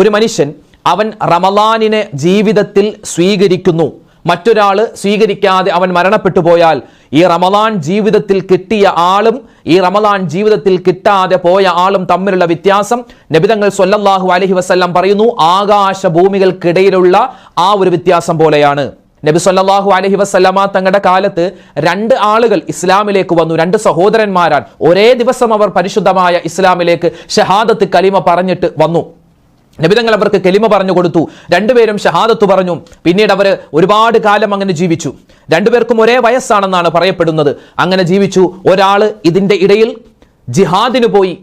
ഒരു മനുഷ്യൻ അവൻ റമളാനിനെ ജീവിതത്തിൽ സ്വീകരിക്കുന്നു, മറ്റൊരാൾ സ്വീകരിക്കാതെ അവൻ മരണപ്പെട്ടു പോയാൽ ഈ റമളാൻ ജീവിതത്തിൽ കിട്ടിയ ആളും ഈ റമളാൻ ജീവിതത്തിൽ കിട്ടാതെ പോയ ആളും തമ്മിലുള്ള വ്യത്യാസം നബിതങ്ങൾ സ്വല്ലല്ലാഹു അലൈഹി വസല്ലം പറയുന്നു, ആകാശ ഭൂമികൾക്കിടയിലുള്ള ആ ഒരു വ്യത്യാസം പോലെയാണ്. നബി സല്ലല്ലാഹു അലൈഹി വസല്ലമ തങ്ങളുടെ കാലത്ത് 2 ആളുകൾ ഇസ്ലാമിലേക്ക് വന്നു. 2 സഹോദരന്മാരാണ്. ഒരേ ദിവസം അവർ പരിശുദ്ധമായ ഇസ്ലാമിലേക്ക് ഷഹാദത്ത് കലിമ പറഞ്ഞിട്ട് വന്നു. നബിതങ്ങൾ അവർക്ക് കലിമ പറഞ്ഞു കൊടുത്തു. 2 പേരും ഷഹാദത്ത് പറഞ്ഞു. പിന്നീട് അവർ ഒരുപാട് കാലം അങ്ങനെ ജീവിച്ചു. 2 പേർക്കും ഒരേ വയസ്സാണെന്നാണ് പറയപ്പെടുന്നത്. അങ്ങനെ ജീവിച്ചു. ഒരാള് ഇതിന്റെ ഇടയിൽ ജിഹാദിന് പോയി,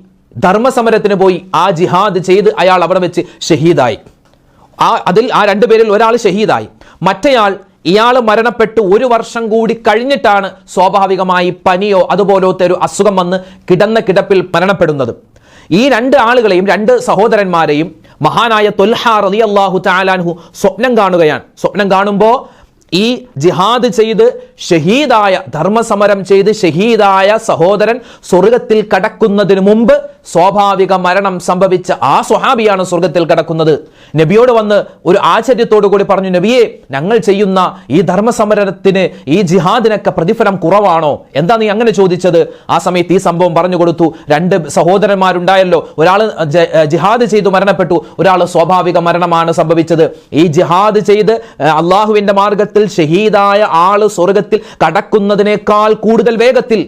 ധർമ്മസമരത്തിന് പോയി. ആ ജിഹാദ് ചെയ്ത് അയാൾ അവിടെ വെച്ച് ഷഹീദായി. ആ 2 പേരിൽ ഒരാൾ ഷഹീദായി. മറ്റേയാൾ ഇയാൾ മരണപ്പെട്ട് 1 വർഷം കൂടി കഴിഞ്ഞിട്ടാണ് സ്വാഭാവികമായി പനിയോ അതുപോലത്തെ ഒരു അസുഖം വന്ന് കിടന്ന കിടപ്പിൽ മരണപ്പെടുന്നത്. ഈ 2 ആളുകളെയും 2 സഹോദരന്മാരെയും മഹാനായ ത്വൽഹ റളിയല്ലാഹു തആല അൻഹു സ്വപ്നം കാണുകയാണ്. സ്വപ്നം കാണുമ്പോൾ ഈ ജിഹാദ് ചെയ്ത് ഷഹീദായ, ധർമ്മസമരം ചെയ്ത് ഷഹീദായ സഹോദരൻ സ്വർഗത്തിൽ കടക്കുന്നതിന് മുമ്പ് സ്വാഭാവിക മരണം സംഭവിച്ച ആ സ്വഹാബിയാണ് സ്വർഗത്തിൽ കടക്കുന്നത്. നബിയോട് വന്ന് ഒരു ആശ്ചര്യത്തോടു കൂടി പറഞ്ഞു, നബിയെ, ഞങ്ങൾ ചെയ്യുന്ന ഈ ധർമ്മസമരത്തിന്, ഈ ജിഹാദിനൊക്കെ പ്രതിഫലം കുറവാണോ? എന്താ നീ അങ്ങനെ ചോദിച്ചത്? ആ സമയത്ത് ഈ സംഭവം പറഞ്ഞു കൊടുത്തു. 2 സഹോദരന്മാരുണ്ടായല്ലോ, ഒരാൾ ജിഹാദ് ചെയ്തു മരണപ്പെട്ടു, ഒരാൾ സ്വാഭാവിക മരണമാണ് സംഭവിച്ചത്. ഈ ജിഹാദ് ചെയ്ത് അള്ളാഹുവിന്റെ മാർഗത്തിൽ ഷഹീദായ ആള് സ്വർഗത്തിൽ കടക്കുന്നതിനേക്കാൾ കൂടുതൽ വേഗത്തിൽ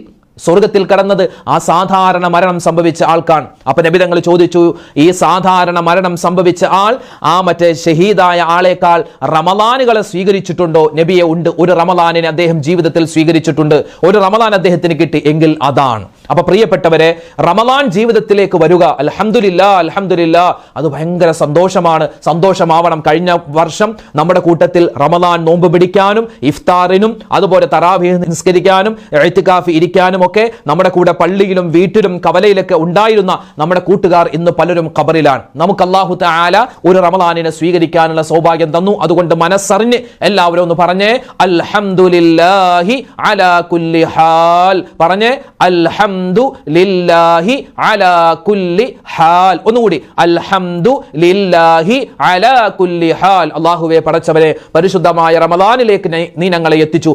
സ്വർഗത്തിൽ കടന്നത് ആ സാധാരണ മരണം സംഭവിച്ച ആൾക്കാണ്. അപ്പൊ നബി തങ്ങൾ ചോദിച്ചു, ഈ സാധാരണ മരണം സംഭവിച്ച ആൾ ആ മറ്റേ ഷഹീദായ ആളേക്കാൾ റമളാനുകളെ സ്വീകരിച്ചിട്ടുണ്ടോ? നബിയെ, ഉണ്ട്. ഒരു റമളാനിനെ അദ്ദേഹം ജീവിതത്തിൽ സ്വീകരിച്ചിട്ടുണ്ട്. ഒരു റമളാൻ അദ്ദേഹത്തിന് കിട്ടി എങ്കിൽ അതാണ്. അപ്പൊ പ്രിയപ്പെട്ടവരെ, റമളാൻ ജീവിതത്തിലേക്ക് വരിക, അൽഹംദുലില്ലാ അൽഹംദുലില്ലാ, അത് ഭയങ്കര സന്തോഷമാണ്. സന്തോഷമാവണം. കഴിഞ്ഞ വർഷം നമ്മുടെ കൂട്ടത്തിൽ റമളാൻ നോമ്പ് പിടിക്കാനും ഇഫ്താറിനും അതുപോലെ തറാവീഹ് നിസ്കരിക്കാനും ഇഅ്തികാഫ് ഇരിക്കാനും ഒക്കെ നമ്മുടെ കൂടെ പള്ളിയിലും വീട്ടിലും കവലയിലൊക്കെ ഉണ്ടായിരുന്ന നമ്മുടെ കൂട്ടുകാർ ഇന്ന് പലരും ഖബറിലാണ്. നമുക്ക് അല്ലാഹു തആല ഒരു റമളാനിനെ സ്വീകരിക്കാനുള്ള സൗഭാഗ്യം തന്നു. അതുകൊണ്ട് മനസ്സറിഞ്ഞ് എല്ലാവരും ഒന്ന് പറഞ്ഞേ, അൽഹംദുലില്ലാഹി അലാ കുല്ലി ഹാൽ. പറഞ്ഞേ, അൽഹംദുലില്ലാഹി അലാ കുല്ലി ഹാൽ. ഒന്നുകൂടി, അൽഹംദുലില്ലാഹി അലാ കുല്ലി ഹാൽ. അല്ലാഹുവേ, പടച്ചവനെ, പരിശുദ്ധമായ റമളാനിലേക്ക് നീ ഞങ്ങളെ എത്തിച്ചു.